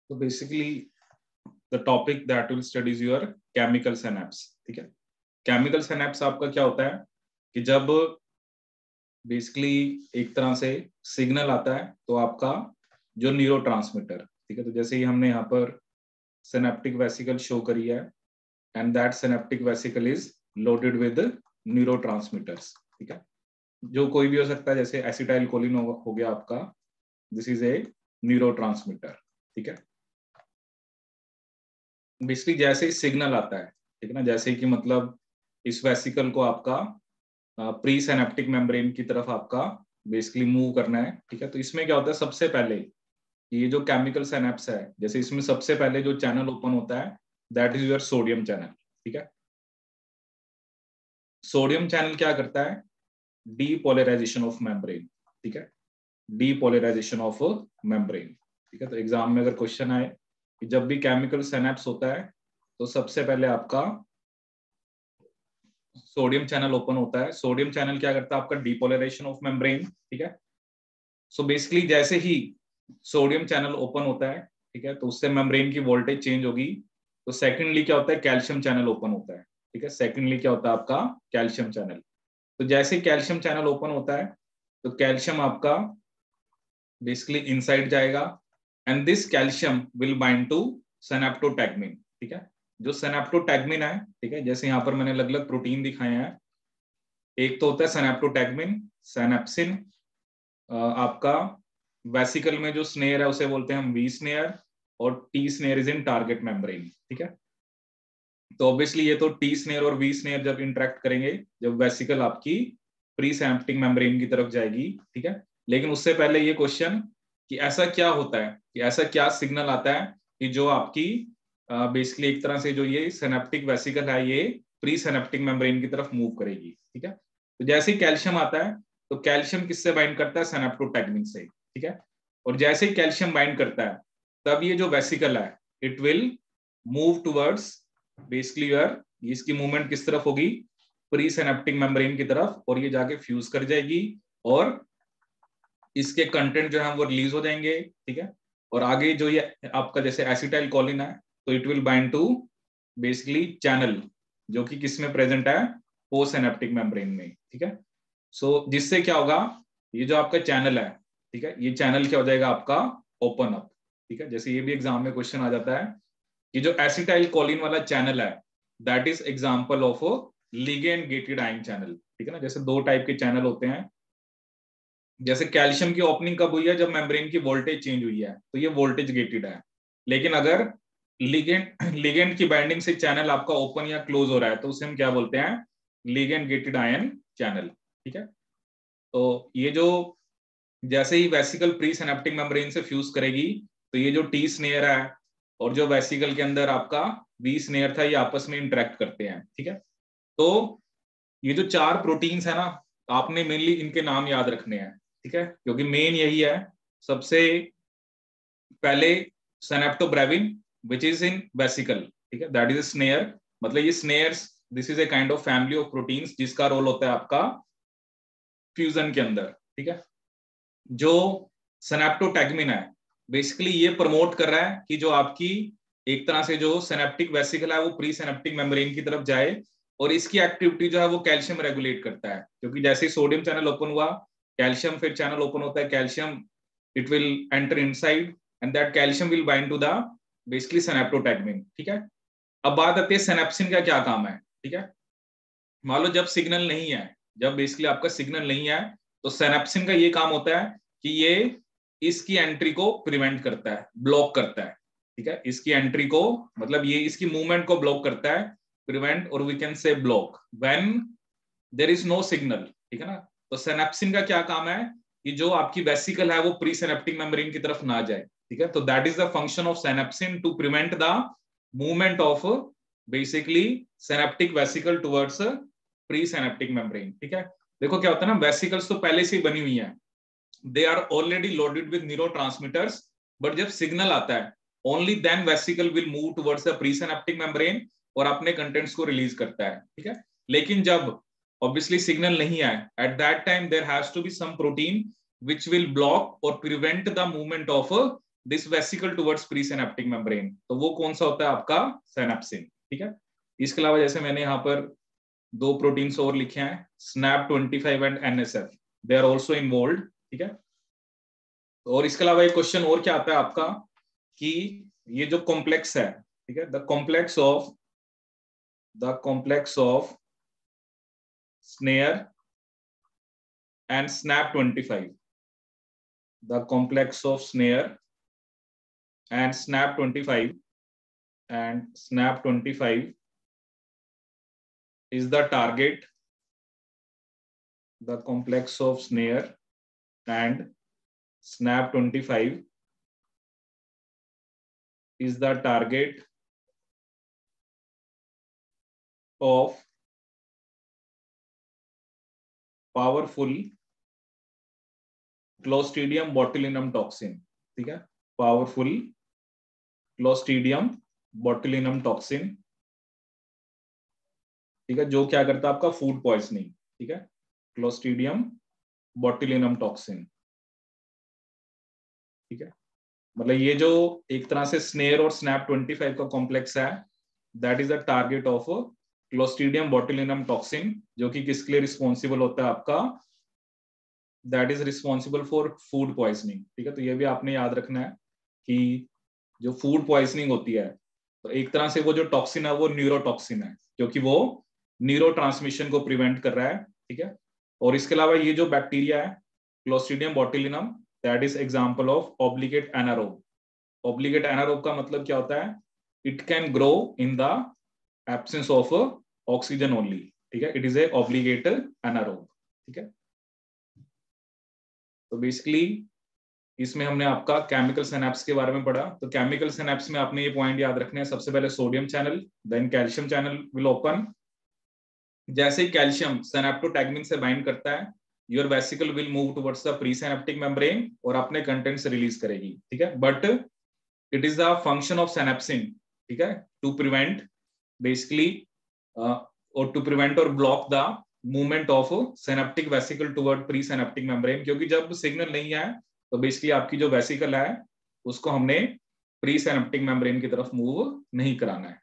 तो basically the topic that will studies your chemical synapse. ठीक है, केमिकल सिनेप्स आपका क्या होता है कि जब बेसिकली एक तरह से सिग्नल आता है तो आपका जो न्यूरोट्रांसमीटर, ठीक है, तो जैसे ही हमने यहाँ पर सिनेप्टिक वेसिकल शो करी है and that synaptic vesicle is loaded with neurotransmitters. ठीक है, जो कोई भी हो सकता है, जैसे एसिटाइल कोलिन हो गया आपका, दिस इज ए न्यूरोट्रांसमीटर। ठीक है, बेसिकली जैसे ही सिग्नल आता है, ठीक है ना, जैसे कि मतलब इस वेसिकल को आपका प्री सिनेप्टिक मेम्ब्रेन की तरफ आपका बेसिकली मूव करना है। ठीक है, तो इसमें क्या होता है, सबसे पहले ये जो केमिकल सिनेप्स है, जैसे इसमें सबसे पहले जो चैनल ओपन होता है that is your sodium channel. ठीक है, सोडियम चैनल क्या करता है, डीपोलराइजेशन ऑफ मेम्ब्रेन। ठीक है, डीपोलराइजेशन ऑफ मेम्ब्रेन। ठीक है, तो एग्जाम में अगर क्वेश्चन आए कि जब भी केमिकल सिनेप्स होता है तो सबसे पहले आपका सोडियम चैनल ओपन होता है। सोडियम चैनल क्या करता है, आपका डीपोलराइजेशन ऑफ मेम्ब्रेन। ठीक है, सो बेसिकली जैसे ही सोडियम चैनल ओपन होता है, ठीक है, तो उससे मेम्ब्रेन की वोल्टेज चेंज होगी। तो सेकेंडली क्या होता है, कैल्शियम चैनल ओपन होता है। ठीक है, सेकेंडली क्या होता है आपका कैल्शियम चैनल। तो जैसे ही कैल्शियम चैनल ओपन होता है तो कैल्शियम आपका बेसिकली इनसाइड जाएगा and this calcium will bind to synaptotagmin. ठीक है, जो सिनेप्टोटैगमिन है, ठीक है, जैसे यहाँ पर मैंने अलग अलग प्रोटीन दिखाए हैं। एक तो होता है सिनेप्टोटैगमिन, सिनेप्सिन, आपका वेसिकल में जो स्नेयर है उसे बोलते हैं हम वी स्नेयर, और T snare is in target membrane. ठीक है, तो ऑब्वियसली ये तो टी स्नेयर और वी स्नेयर जब इंटरेक्ट करेंगे, जब वेसिकल आपकी प्री सिनेप्टिक मेम्ब्रेन की तरफ जाएगी। ठीक है, लेकिन उससे पहले ये क्वेश्चन कि ऐसा क्या होता है, कि ऐसा क्या सिग्नल आता है कि जो आपकी बेसिकली एक तरह से जो ये सिनेप्टिक वेसिकल है ये प्री सिनेप्टिक मेम्ब्रेन की तरफ मूव करेगी। ठीक है, तो जैसे ही कैल्शियम आता है तो कैल्शियम किससे बाइंड करता है, सिनेप्टोटैगमिन से। ठीक है, और जैसे ही कैल्शियम बाइंड करता है तब ये जो वेसिकल है it will move towards basically your, इसकी मूवमेंट किस तरफ होगी, प्री सिनेप्टिक मेम्ब्रेन की तरफ, और ये जाके फ्यूज कर जाएगी और इसके कंटेंट जो है वो रिलीज हो जाएंगे। ठीक है, और आगे जो ये आपका जैसे एसिटाइल कोलिन है तो it will bind to basically channel जो कि किस में प्रेजेंट है, पोस्ट सिनेप्टिक मेम्ब्रेन में। ठीक है, सो जिससे क्या होगा, ये जो आपका चैनल है, ठीक है, ये चैनल क्या हो जाएगा आपका ओपन अप। ठीक है, जैसे ये भी एग्जाम में क्वेश्चन आ जाता है कि जो एसिटाइल कोलिन वाला चैनल है that is example of ligand gated ion channel. ठीक है ना, जैसे दो टाइप के चैनल होते हैं। जैसे कैल्शियम की ओपनिंग कब हुई है, जब मेम्ब्रेन की वोल्टेज चेंज हुई है, तो ये वोल्टेज गेटेड है। लेकिन अगर लिगेंड की बाइंडिंग से चैनल आपका ओपन या क्लोज हो रहा है तो उसे हम क्या बोलते हैं, लिगेंड गेटेड आयन चैनल। ठीक है, तो ये जो जैसे ही वेसिकल प्री सिनेप्टिक मेम्ब्रेन से फ्यूज करेगी तो ये जो टी स्नेयर है और जो वेसिकल के अंदर आपका वी स्नेयर था ये आपस में इंटरेक्ट करते हैं। ठीक है, तो ये जो चार प्रोटीन्स है ना, आपने मेनली इनके नाम याद रखने हैं। ठीक है, क्योंकि मेन यही है। सबसे पहले सिनेप्टोब्रेविन विच इज इन वेसिकल। ठीक है, दैट इज स्नेयर, मतलब ये snares, this is a kind of family of proteins जिसका रोल होता है आपका फ्यूजन के अंदर। ठीक है, जो सिनेप्टोटैगमिन है बेसिकली ये प्रमोट कर रहा है कि जो आपकी एक तरह से जो सिनेप्टिक वेसिकल है वो प्री सिनेप्टिक मेम्ब्रेन की तरफ जाए, और इसकी एक्टिविटी जो है वो कैल्शियम रेगुलेट करता है। क्योंकि जैसे ही सोडियम चैनल ओपन हुआ, कैल्शियम फिर चैनल ओपन होता है, calcium it will enter inside and that calcium will bind to the basically synaptotagmin. ठीक है, अब बात आती है सिनेप्सिन का क्या काम है। ठीक है, मान लो जब सिग्नल नहीं है, जब बेसिकली आपका सिग्नल नहीं है तो सिनेप्सिन का ये काम होता है कि ये इसकी एंट्री को प्रिवेंट करता है, ब्लॉक करता है। ठीक है, इसकी एंट्री को मतलब ये इसकी मूवमेंट को ब्लॉक करता है, प्रिवेंट, और we can say block when there is no signal. ठीक है ना, तो सिनेप्सिन का क्या काम है कि जो आपकी वेसिकल है वो प्री सिनेप्टिक मेम्ब्रेन की तरफ ना जाए। ठीक है, तो that is the function of synapsin to prevent the movement of basically synaptic vesicle towards pre synaptic membrane. ठीक है, देखो क्या होता है ना, वेसिकल्स तो पहले से ही बनी हुई है, they are already loaded with neurotransmitters, but जब सिग्नल आता है only then vesicle will move towards the pre synaptic membrane और अपने कंटेंट्स को रिलीज करता है। ठीक है, लेकिन जब ऑब्वियसली सिग्नल नहीं आए, at that time there has to be some protein which will block or prevent the movement of this vesicle towards pre synaptic membrane, तो वो कौन सा होता है आपका सिनेप्सिन, ठीक है। इसके अलावा जैसे मैंने यहाँ पर दो प्रोटीन्स और लिखे हैं, SNAP25 and NSF, they are also involved, ठीक है। और इसके अलावा एक क्वेश्चन और क्या आता है आपका कि ये जो कॉम्प्लेक्स है, ठीक है, the complex of snare and SNAP25, the complex of snare and SNAP25 is the target. The complex of snare and SNAP25 is the target of powerful Clostridium botulinum toxin, ठीक है, powerful Clostridium botulinum toxin, ठीक है, जो क्या करता है आपका food poisoning, ठीक है, Clostridium botulinum toxin, ठीक है। मतलब ये जो एक तरह से स्नेयर और SNAP25 का कॉम्प्लेक्स है, that is the target of Clostridium botulinum toxin, जो कि किसके लिए रिस्पॉन्सिबल होता है आपका, that is responsible for food poisoning, ठीक है। तो ये भी आपने याद रखना है कि जो फूड पॉइजनिंग होती है, तो एक तरह से वो जो टॉक्सिन है वो न्यूरोटॉक्सिन है, क्योंकि वो न्यूरो ट्रांसमिशन को प्रिवेंट कर रहा है, ठीक है। और इसके अलावा ये जो बैक्टीरिया है Clostridium botulinum, that is example of obligate anaerobe. Obligate anaerobe का मतलब क्या होता है, it can grow in the absence of oxygen only, ठीक है, it is a obligate anaerobe, ठीक है। तो बेसिकली इसमें हमने आपका केमिकल सिनेप्स के बारे में पढ़ा। तो केमिकल सिनेप्स में आपने ये पॉइंट याद रखने हैं, सबसे पहले sodium channel, then calcium channel will open. जैसे ही कैल्शियम सिनेप्टोटैगमिन से बाइंड करता है, your vesicle will move towards the pre synaptic membrane और अपने कंटेंट्स रिलीज करेगी, ठीक है। But it is the function of synapsin, ठीक है, टू प्रिवेंट बेसिकली और टू प्रिवेंट और block the movement of synaptic vesicle toward pre synaptic membrane, क्योंकि जब सिग्नल नहीं है तो बेसिकली आपकी जो वेसिकल है उसको हमने प्री सिनेप्टिक मेम्ब्रेन की तरफ मूव नहीं कराना है।